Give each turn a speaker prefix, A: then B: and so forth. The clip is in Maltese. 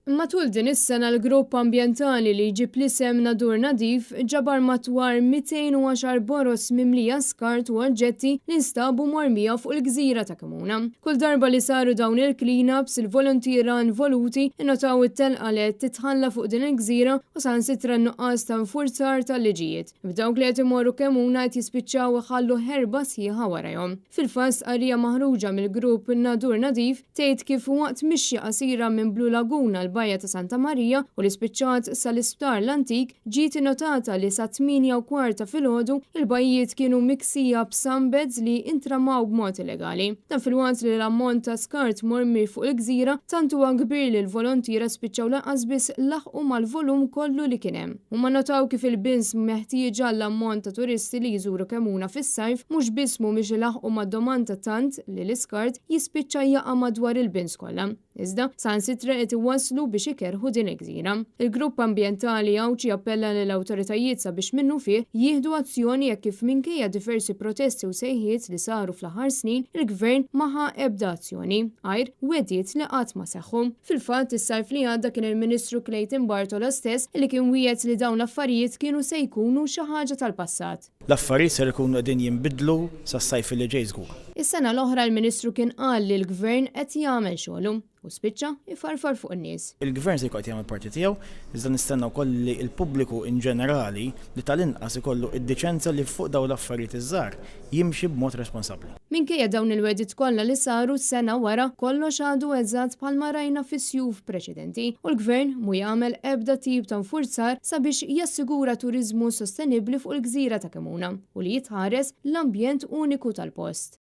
A: Matul din is-sena l-grupp ambjentali li jġib l-isem Nadur Nadif ġabar matwar 210 boros mimlija skart u oġġetti li nstabu mormija fuq il-gżira ta' Kimuna. Kull darba li saru dawn il-cleanups, il-volontira involuti innotaw it-telqa li qed titħalla fuq din il-gżira u sansitra nuqqas ta' nfurzar tal-liġijiet. B'dawk li qed imorru Kimuna qed jispiċċaw iħallu ħerba sħiħa warahom. Fil-fass qarrija maħruġa mill-grupp Nadur Nadif tgħid kif waqt mixja qasira minn Blue Laguna bajja ta' Santa Marija u l-ispiċċat sal-isptar l-antik ġiet innotata li sa 8:15 filgħodu il-bajjiet kienu miksija b'sunbeds li intramaw b'mod illegali. Dan fil-waqt li l-ammont ta' skart mormir fuq il-gżira tant huwa kbir li l-volontira spiċċaw lanqas biss laħqu mal-volum kollu li kien hemm. Huma notaw kif il-bins meħtieġa l-ammont ta' turisti li jżuru Kimuna fis-sajf mhux biss mhumiex ilaħqu mad-domanda tant li l-iskart jispiċċa jaqa' madwar il-bins kollha. Iżda sansitra qed iwasslu biex ikerħu din il-gżira. Il-grupp ambjentali Awċi appella lill awtoritajiet sabiex minnu fih jieħdu azzjoni jekk kif minkejja diversi protesti u sejħiet li saru fl-aħħar snin il-gvern maħa ebda azzjoni għajr weddiet li qatt ma seħħu. Fil-fatt is-sajf li għadda kien il-Ministru Clayton Bartola stess li kien wiegħed li dawn l-affarijiet kienu se jkunu xi ħaġa tal-passat.
B: L-affarijiet ser ikunu qegħdin jinbidlu sas-sajf li ġej żgur.
A: Is-sena l-oħra l-Ministru kien qal li l-Gvern qed jagħmel xogħlu u spiċċa ifarfar fuq in-nies.
B: Il-Gvern se jkun jagħmel parti tiegħu, iżda nistennew ukoll li l-pubbliku in ġenerali li tal-inqas ikollu d-diċenza li fuq dawn l-affarijiet iż-żgħar jimxi b'mod responsabbli.
A: Minkejja dawn il-wedit kollha li saru sena wara kollox għadu eżatt bħalma rajna fis-sjuf preċedenti u l-Gvern mu jagħmel ebda tip ta' nfurzar sabiex jassigura turiżmu sostenibbli fuq il-gżira ta' Kimuna u li jitħares l-ambjent uniku tal-post.